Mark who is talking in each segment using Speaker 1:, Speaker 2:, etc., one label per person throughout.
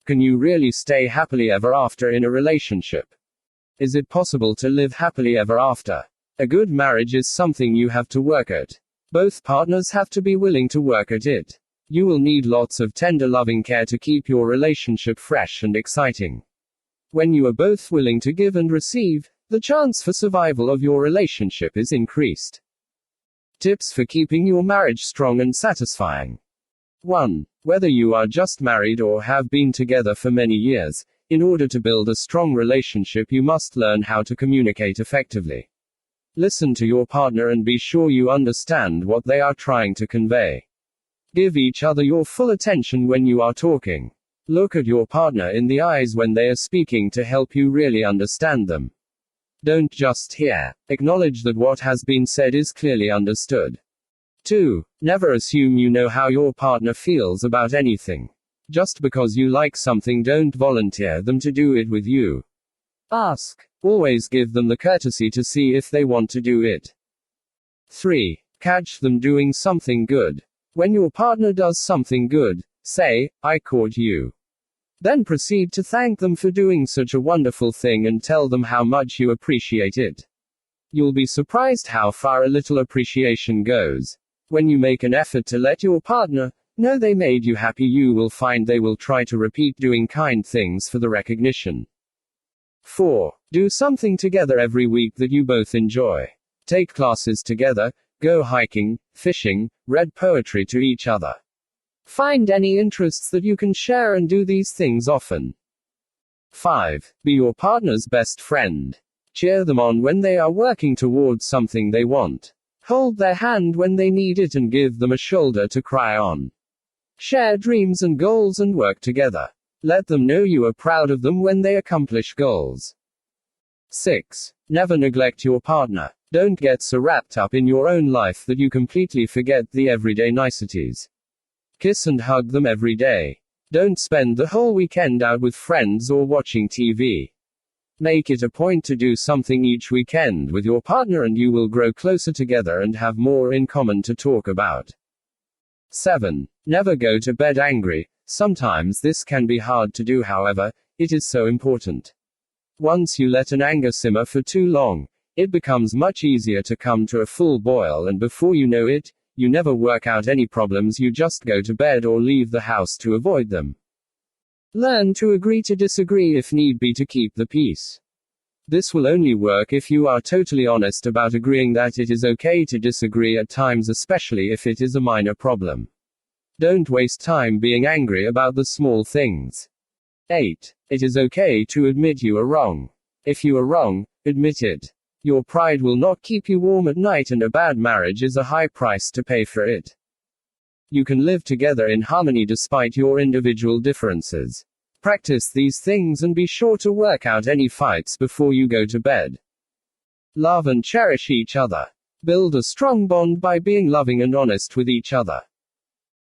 Speaker 1: Can you really stay happily ever after in a relationship? Is it possible to live happily ever after? A good marriage is something you have to work at. Both partners have to be willing to work at it. You will need lots of tender loving care to keep your relationship fresh and exciting. When you are both willing to give and receive, the chance for survival of your relationship is increased. Tips for keeping your marriage strong and satisfying. 1. Whether you are just married or have been together for many years, in order to build a strong relationship, you must learn how to communicate effectively. Listen to your partner and be sure you understand what they are trying to convey. Give each other your full attention when you are talking. Look at your partner in the eyes when they are speaking to help you really understand them. Don't just hear. Acknowledge that what has been said is clearly understood. 2. Never assume you know how your partner feels about anything. Just because you like something, don't volunteer them to do it with you. Ask. Always give them the courtesy to see if they want to do it. 3. Catch them doing something good. When your partner does something good, say, "I caught you." Then proceed to thank them for doing such a wonderful thing and tell them how much you appreciate it. You'll be surprised how far a little appreciation goes. When you make an effort to let your partner know they made you happy, you will find they will try to repeat doing kind things for the recognition. 4. Do something together every week that you both enjoy. Take classes together, go hiking, fishing, read poetry to each other. Find any interests that you can share and do these things often. 5. Be your partner's best friend. Cheer them on when they are working towards something they want. Hold their hand when they need it and give them a shoulder to cry on. Share dreams and goals and work together. Let them know you are proud of them when they accomplish goals. 6. Never neglect your partner. Don't get so wrapped up in your own life that you completely forget the everyday niceties. Kiss and hug them every day. Don't spend the whole weekend out with friends or watching TV. Make it a point to do something each weekend with your partner and you will grow closer together and have more in common to talk about. 7. Never go to bed angry. Sometimes this can be hard to do, however, it is so important. Once you let an anger simmer for too long, it becomes much easier to come to a full boil, and before you know it, you never work out any problems, you just go to bed or leave the house to avoid them. Learn to agree to disagree if need be to keep the peace. This will only work if you are totally honest about agreeing that it is okay to disagree at times, especially if it is a minor problem. Don't waste time being angry about the small things. 8. It is okay to admit you are wrong. If you are wrong, admit it. Your pride will not keep you warm at night, and a bad marriage is a high price to pay for it. You can live together in harmony despite your individual differences. Practice these things and be sure to work out any fights before you go to bed. Love and cherish each other. Build a strong bond by being loving and honest with each other.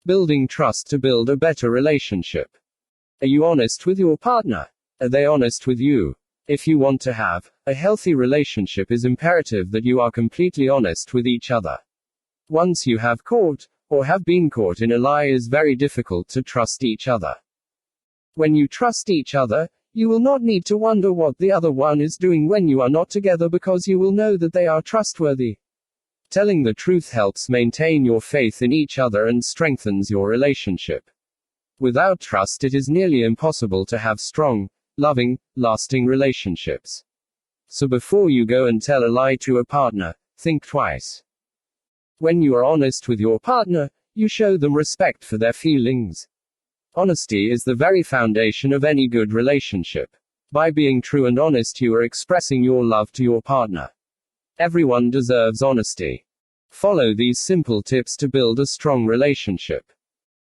Speaker 1: Building trust to build a better relationship. Are you honest with your partner? Are they honest with you? If you want to have a healthy relationship, it is imperative that you are completely honest with each other. Once you have caught, or have been caught in a lie, it is very difficult to trust each other. When you trust each other, you will not need to wonder what the other one is doing when you are not together, because you will know that they are trustworthy. Telling the truth helps maintain your faith in each other and strengthens your relationship. Without trust, it is nearly impossible to have strong, loving, lasting relationships. So before you go and tell a lie to a partner, think twice. When you are honest with your partner, you show them respect for their feelings. Honesty is the very foundation of any good relationship. By being true and honest, you are expressing your love to your partner. Everyone deserves honesty. Follow these simple tips to build a strong relationship.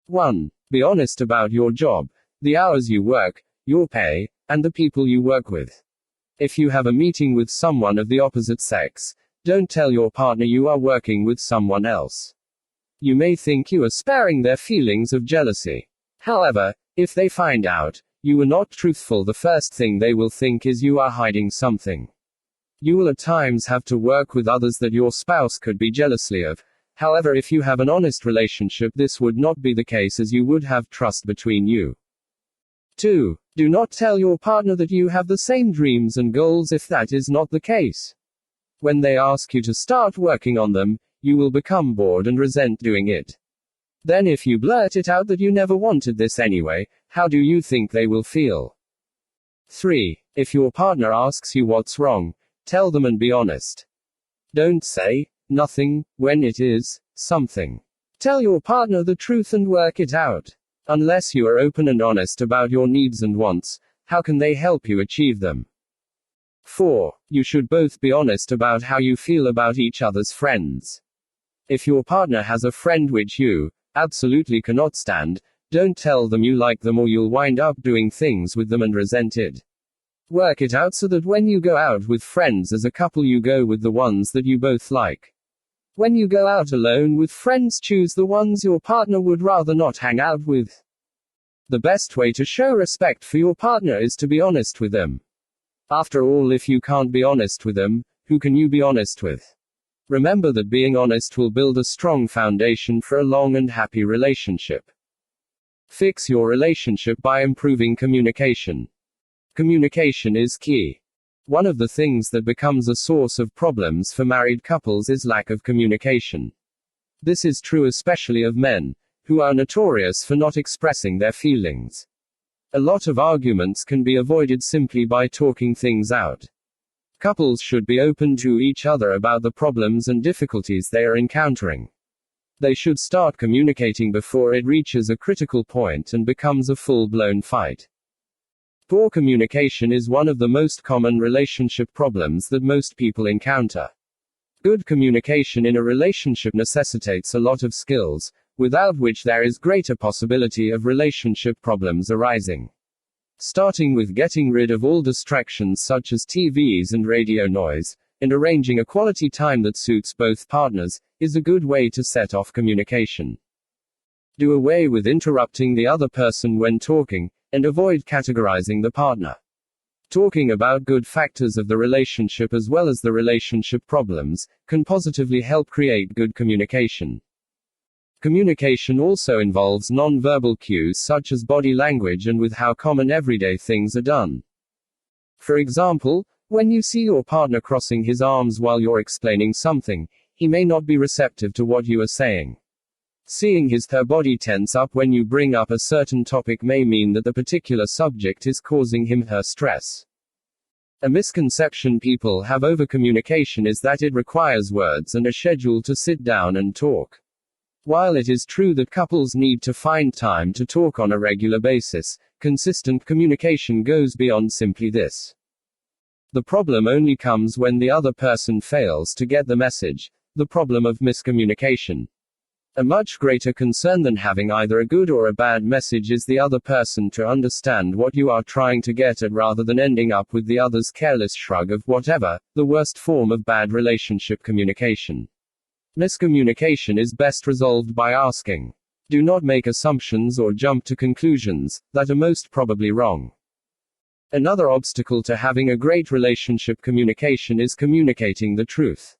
Speaker 1: 1. Be honest about your job, the hours you work, your pay, and the people you work with. If you have a meeting with someone of the opposite sex, don't tell your partner you are working with someone else. You may think you are sparing their feelings of jealousy. However, if they find out you are not truthful, the first thing they will think is you are hiding something. You will at times have to work with others that your spouse could be jealously of. However, if you have an honest relationship, this would not be the case, as you would have trust between you. 2. Do not tell your partner that you have the same dreams and goals if that is not the case. When they ask you to start working on them, you will become bored and resent doing it. Then if you blurt it out that you never wanted this anyway, how do you think they will feel? 3. If your partner asks you what's wrong, tell them and be honest. Don't say, nothing, when it is, something. Tell your partner the truth and work it out. Unless you are open and honest about your needs and wants, how can they help you achieve them? 4. You should both be honest about how you feel about each other's friends. If your partner has a friend which you absolutely cannot stand, don't tell them you like them or you'll wind up doing things with them and resent it. Work it out so that when you go out with friends as a couple, you go with the ones that you both like. When you go out alone with friends, choose the ones your partner would rather not hang out with. The best way to show respect for your partner is to be honest with them. After all, if you can't be honest with them, who can you be honest with? Remember that being honest will build a strong foundation for a long and happy relationship. Fix your relationship by improving communication. Communication is key. One of the things that becomes a source of problems for married couples is lack of communication. This is true especially of men, who are notorious for not expressing their feelings. A lot of arguments can be avoided simply by talking things out. Couples should be open to each other about the problems and difficulties they are encountering. They should start communicating before it reaches a critical point and becomes a full-blown fight. Poor communication is one of the most common relationship problems that most people encounter. Good communication in a relationship necessitates a lot of skills, without which there is greater possibility of relationship problems arising. Starting with getting rid of all distractions such as TVs and radio noise, and arranging a quality time that suits both partners, is a good way to set off communication. Do away with interrupting the other person when talking, and avoid categorizing the partner. Talking about good factors of the relationship as well as the relationship problems, can positively help create good communication. Communication also involves non-verbal cues such as body language and with how common everyday things are done. For example, when you see your partner crossing his arms while you're explaining something, he may not be receptive to what you are saying. Seeing her body tense up when you bring up a certain topic may mean that the particular subject is causing her stress. A misconception people have over communication is that it requires words and a schedule to sit down and talk. While it is true that couples need to find time to talk on a regular basis, consistent communication goes beyond simply this. The problem only comes when the other person fails to get the message, the problem of miscommunication. A much greater concern than having either a good or a bad message is the other person to understand what you are trying to get at rather than ending up with the other's careless shrug of whatever, the worst form of bad relationship communication. Miscommunication is best resolved by asking. Do not make assumptions or jump to conclusions that are most probably wrong. Another obstacle to having a great relationship communication is communicating the truth.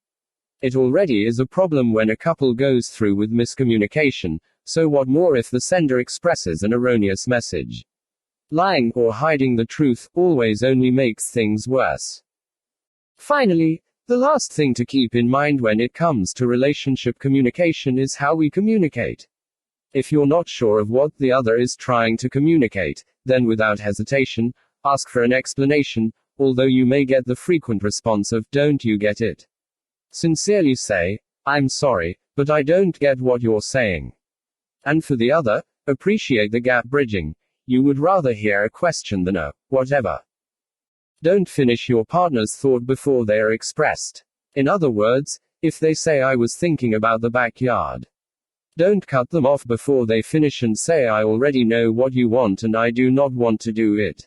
Speaker 1: It already is a problem when a couple goes through with miscommunication, so what more if the sender expresses an erroneous message? Lying or hiding the truth always only makes things worse. Finally, the last thing to keep in mind when it comes to relationship communication is how we communicate. If you're not sure of what the other is trying to communicate, then without hesitation, ask for an explanation, although you may get the frequent response of "Don't you get it?" Sincerely say, "I'm sorry, but I don't get what you're saying." And for the other, appreciate the gap bridging. You would rather hear a question than a "whatever." Don't finish your partner's thought before they are expressed. In other words, if they say "I was thinking about the backyard," don't cut them off before they finish and say "I already know what you want and I do not want to do it."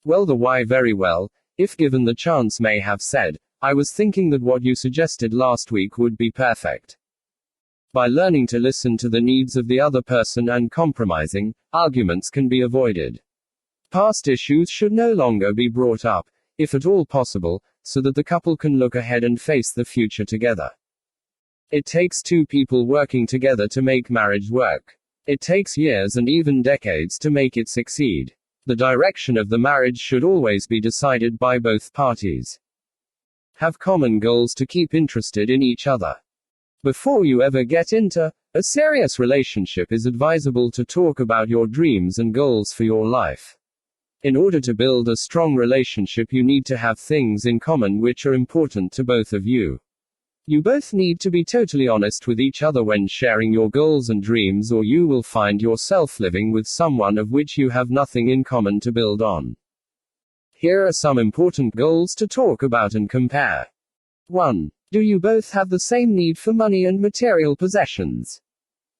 Speaker 1: Well, the why very well, if given the chance, may have said, "I was thinking that what you suggested last week would be perfect." By learning to listen to the needs of the other person and compromising, arguments can be avoided. Past issues should no longer be brought up, if at all possible, so that the couple can look ahead and face the future together. It takes two people working together to make marriage work. It takes years and even decades to make it succeed. The direction of the marriage should always be decided by both parties. Have common goals to keep interested in each other. Before you ever get into a serious relationship, it's advisable to talk about your dreams and goals for your life. In order to build a strong relationship, you need to have things in common which are important to both of you. You both need to be totally honest with each other when sharing your goals and dreams, or you will find yourself living with someone of which you have nothing in common to build on. Here are some important goals to talk about and compare. 1. Do you both have the same need for money and material possessions?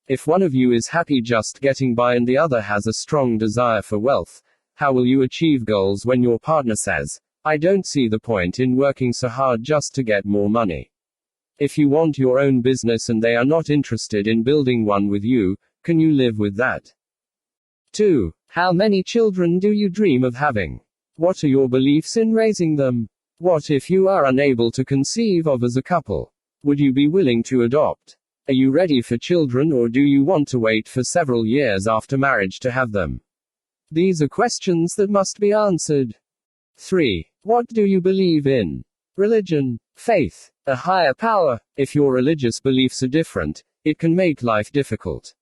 Speaker 1: If one of you is happy just getting by and the other has a strong desire for wealth, how will you achieve goals when your partner says, "I don't see the point in working so hard just to get more money"? If you want your own business and they are not interested in building one with you, can you live with that? 2. How many children do you dream of having? What are your beliefs in raising them? What if you are unable to conceive of as a couple? Would you be willing to adopt? Are you ready for children, or do you want to wait for several years after marriage to have them? These are questions that must be answered. 3. What do you believe in? Religion, faith, a higher power. If your religious beliefs are different, it can make life difficult.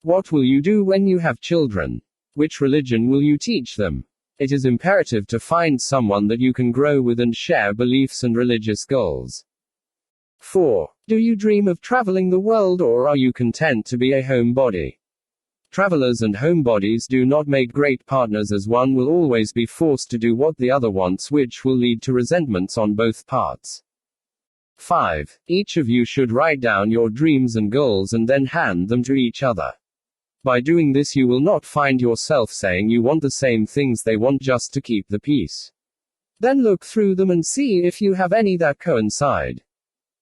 Speaker 1: What will you do when you have children? Which religion will you teach them? It is imperative to find someone that you can grow with and share beliefs and religious goals. 4. Do you dream of traveling the world, or are you content to be a homebody? Travelers and homebodies do not make great partners, as one will always be forced to do what the other wants, which will lead to resentments on both parts. 5. Each of you should write down your dreams and goals and then hand them to each other. By doing this, you will not find yourself saying you want the same things they want just to keep the peace. Then look through them and see if you have any that coincide.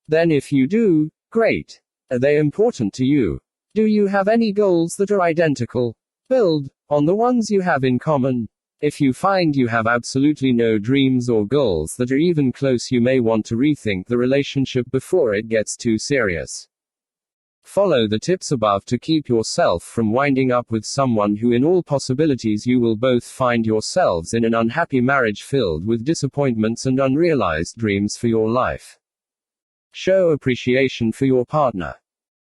Speaker 1: Then if you do, great. Are they important to you? Do you have any goals that are identical? Build on the ones you have in common. If you find you have absolutely no dreams or goals that are even close, you may want to rethink the relationship before it gets too serious. Follow the tips above to keep yourself from winding up with someone who, in all possibilities, you will both find yourselves in an unhappy marriage filled with disappointments and unrealized dreams for your life. Show appreciation for your partner.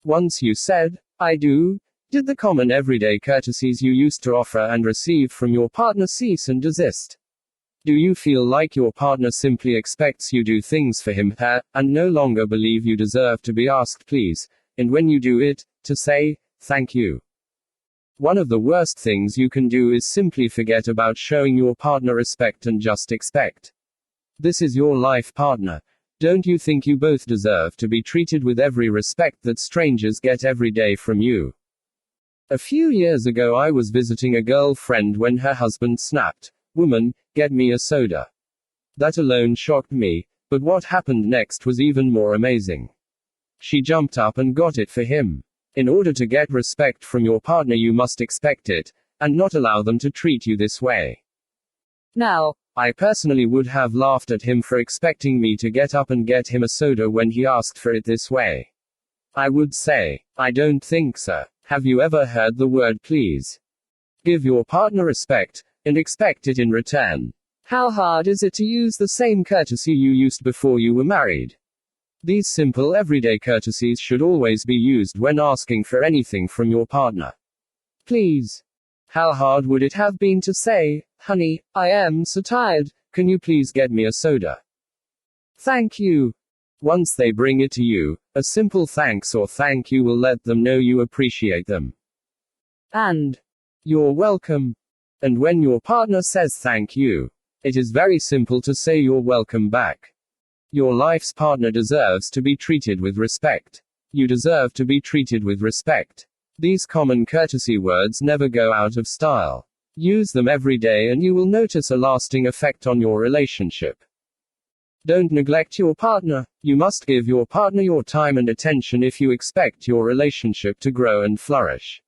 Speaker 1: Once you said, "I do," did the common everyday courtesies you used to offer and receive from your partner cease and desist? Do you feel like your partner simply expects you do things for him, her, and no longer believe you deserve to be asked please, and when you do it, to say, "Thank you"? One of the worst things you can do is simply forget about showing your partner respect and just expect. This is your life partner. Don't you think you both deserve to be treated with every respect that strangers get every day from you? A few years ago, I was visiting a girlfriend when her husband snapped, "Woman, get me a soda." That alone shocked me, but what happened next was even more amazing. She jumped up and got it for him. In order to get respect from your partner, you must expect it, and not allow them to treat you this way. Now, I personally would have laughed at him for expecting me to get up and get him a soda when he asked for it this way. I would say, "I don't think so. Have you ever heard the word please?" Give your partner respect, and expect it in return. How hard is it to use the same courtesy you used before you were married? These simple everyday courtesies should always be used when asking for anything from your partner. Please. How hard would it have been to say, "Honey, I am so tired, can you please get me a soda?" Thank you. Once they bring it to you, a simple thanks or thank you will let them know you appreciate them. And you're welcome. And when your partner says thank you, it is very simple to say you're welcome back. Your life's partner deserves to be treated with respect. You deserve to be treated with respect. These common courtesy words never go out of style. Use them every day and you will notice a lasting effect on your relationship. Don't neglect your partner. You must give your partner your time and attention if you expect your relationship to grow and flourish.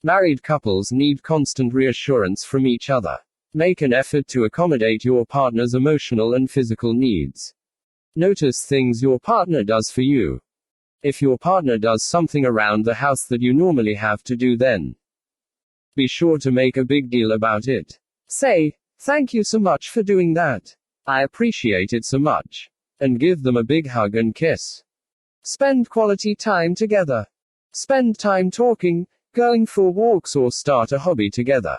Speaker 1: Married couples need constant reassurance from each other. Make an effort to accommodate your partner's emotional and physical needs. Notice things your partner does for you. If your partner does something around the house that you normally have to do, then be sure to make a big deal about it. Say, "Thank you so much for doing that. I appreciate it so much." And give them a big hug and kiss. Spend quality time together. Spend time talking, going for walks, or start a hobby together.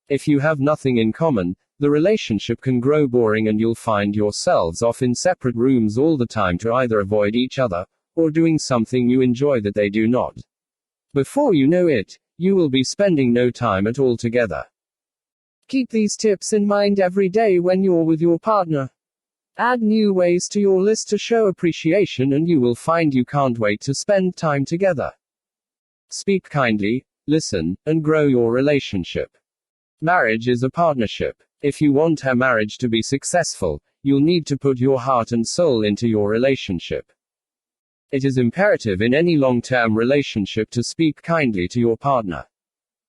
Speaker 1: If you have nothing in common, the relationship can grow boring and you'll find yourselves off in separate rooms all the time to either avoid each other, or doing something you enjoy that they do not. Before you know it, you will be spending no time at all together. Keep these tips in mind every day when you're with your partner. Add new ways to your list to show appreciation, and you will find you can't wait to spend time together. Speak kindly, listen, and grow your relationship. Marriage is a partnership. If you want a marriage to be successful, you'll need to put your heart and soul into your relationship. It is imperative in any long-term relationship to speak kindly to your partner.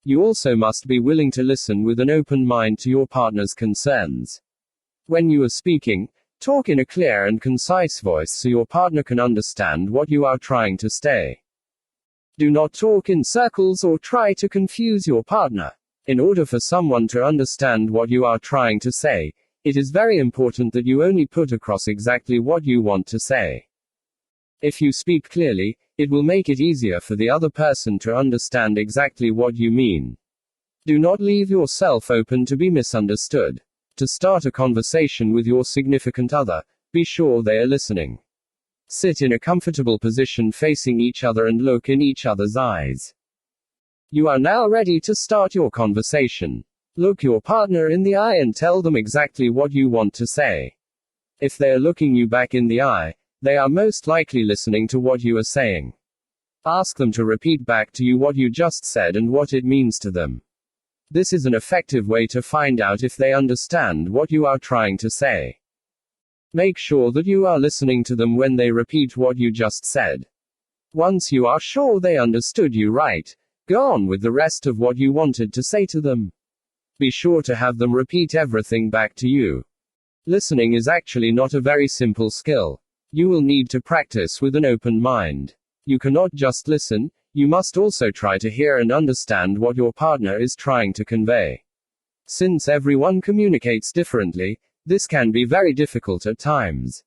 Speaker 1: You also must be willing to listen with an open mind to your partner's concerns. When you are speaking, talk in a clear and concise voice so your partner can understand what you are trying to say. Do not talk in circles or try to confuse your partner. In order for someone to understand what you are trying to say, it is very important that you only put across exactly what you want to say. If you speak clearly, it will make it easier for the other person to understand exactly what you mean. Do not leave yourself open to be misunderstood. To start a conversation with your significant other, be sure they are listening. Sit in a comfortable position facing each other and look in each other's eyes. You are now ready to start your conversation. Look your partner in the eye and tell them exactly what you want to say. If they are looking you back in the eye, they are most likely listening to what you are saying. Ask them to repeat back to you what you just said and what it means to them. This is an effective way to find out if they understand what you are trying to say. Make sure that you are listening to them when they repeat what you just said. Once you are sure they understood you right, go on with the rest of what you wanted to say to them. Be sure to have them repeat everything back to you. Listening is actually not a very simple skill. You will need to practice with an open mind. You cannot just listen, you must also try to hear and understand what your partner is trying to convey. Since everyone communicates differently, this can be very difficult at times.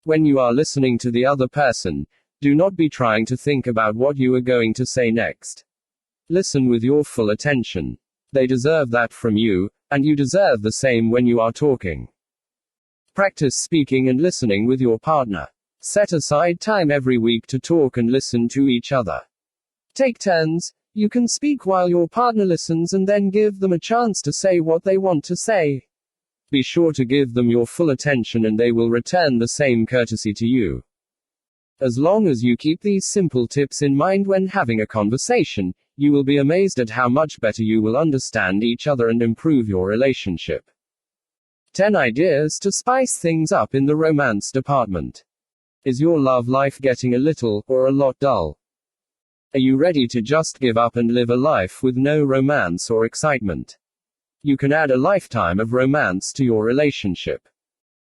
Speaker 1: When you are listening to the other person, do not be trying to think about what you are going to say next. Listen with your full attention. They deserve that from you, and you deserve the same when you are talking. Practice speaking and listening with your partner. Set aside time every week to talk and listen to each other. Take turns. You can speak while your partner listens and then give them a chance to say what they want to say. Be sure to give them your full attention and they will return the same courtesy to you. As long as you keep these simple tips in mind when having a conversation, you will be amazed at how much better you will understand each other and improve your relationship. 10 ideas to spice things up in the romance department. Is your love life getting a little, or a lot dull? Are you ready to just give up and live a life with no romance or excitement? You can add a lifetime of romance to your relationship.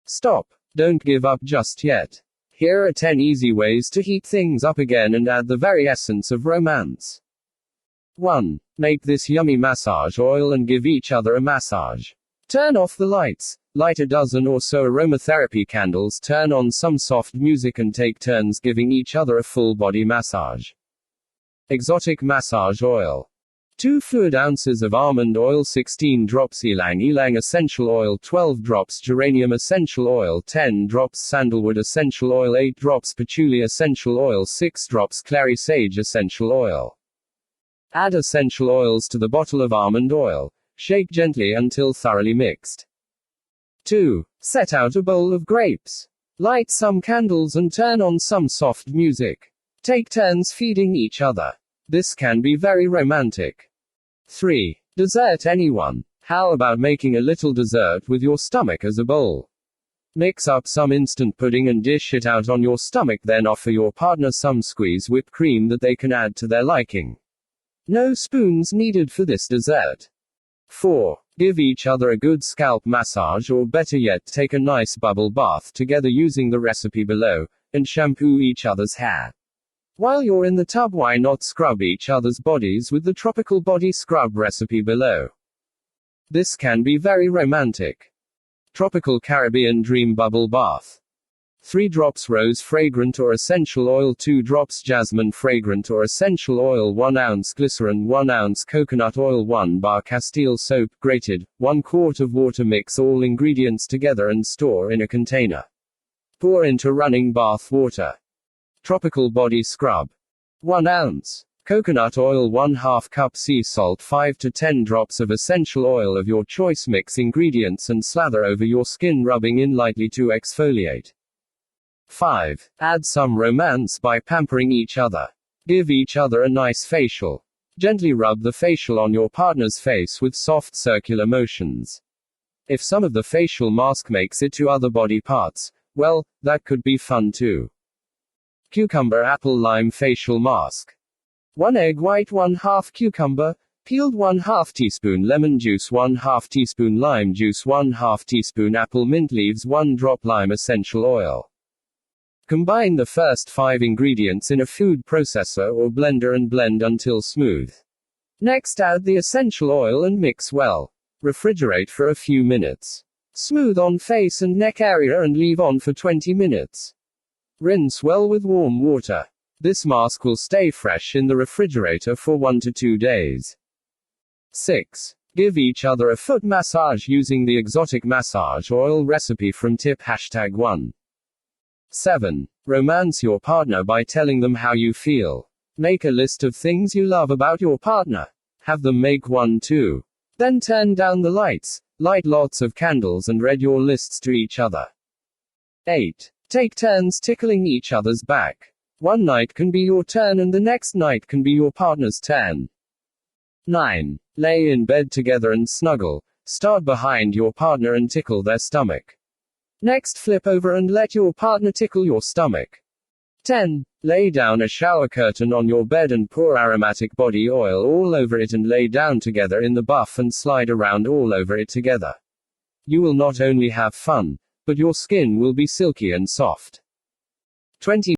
Speaker 1: Stop. Don't give up just yet. Here are 10 easy ways to heat things up again and add the very essence of romance. 1. Make this yummy massage oil and give each other a massage. Turn off the lights, light a dozen or so aromatherapy candles, turn on some soft music and take turns giving each other a full body massage. Exotic massage oil. 2 fluid ounces of almond oil, 16 drops ylang ylang essential oil, 12 drops geranium essential oil, 10 drops sandalwood essential oil, 8 drops patchouli essential oil, 6 drops clary sage essential oil. Add essential oils to the bottle of almond oil. Shake gently until thoroughly mixed. 2. Set out a bowl of grapes. Light some candles and turn on some soft music. Take turns feeding each other. This can be very romantic. 3. Dessert anyone. How about making a little dessert with your stomach as a bowl? Mix up some instant pudding and dish it out on your stomach, then offer your partner some squeezed whipped cream that they can add to their liking. No spoons needed for this dessert. 4. Give each other a good scalp massage, or better yet, take a nice bubble bath together using the recipe below, and shampoo each other's hair. While you're in the tub, why not scrub each other's bodies with the tropical body scrub recipe below? This can be very romantic. Tropical Caribbean Dream Bubble Bath. 3 drops rose fragrant or essential oil, 2 drops jasmine fragrant or essential oil, 1 ounce glycerin, 1 ounce coconut oil, 1 bar Castile soap, grated, 1 quart of water. Mix all ingredients together and store in a container. Pour into running bath water. Tropical Body Scrub. 1 ounce. Coconut oil, 1/2 cup sea salt, 5 to 10 drops of essential oil of your choice. Mix ingredients and slather over your skin, rubbing in lightly to exfoliate. 5. Add some romance by pampering each other. Give each other a nice facial. Gently rub the facial on your partner's face with soft circular motions. If some of the facial mask makes it to other body parts, well, that could be fun too. Cucumber Apple Lime Facial Mask. 1 egg white, 1/2 cucumber, peeled, 1/2 teaspoon lemon juice, 1/2 teaspoon lime juice, 1/2 teaspoon apple mint leaves, 1 drop lime essential oil. Combine the first 5 ingredients in a food processor or blender and blend until smooth. Next, add the essential oil and mix well. Refrigerate for a few minutes. Smooth on face and neck area and leave on for 20 minutes. Rinse well with warm water. This mask will stay fresh in the refrigerator for 1 to 2 days. 6. Give each other a foot massage using the exotic massage oil recipe from tip #1. 7. Romance your partner by telling them how you feel. Make a list of things you love about your partner. Have them make one too. Then turn down the lights, light lots of candles and read your lists to each other. 8. Take turns tickling each other's back. One night can be your turn and the next night can be your partner's turn. 9. Lay in bed together and snuggle. Start behind your partner and tickle their stomach. Next, flip over and let your partner tickle your stomach. 10. Lay down a shower curtain on your bed and pour aromatic body oil all over it and lay down together in the buff and slide around all over it together. You will not only have fun, but your skin will be silky and soft. 20.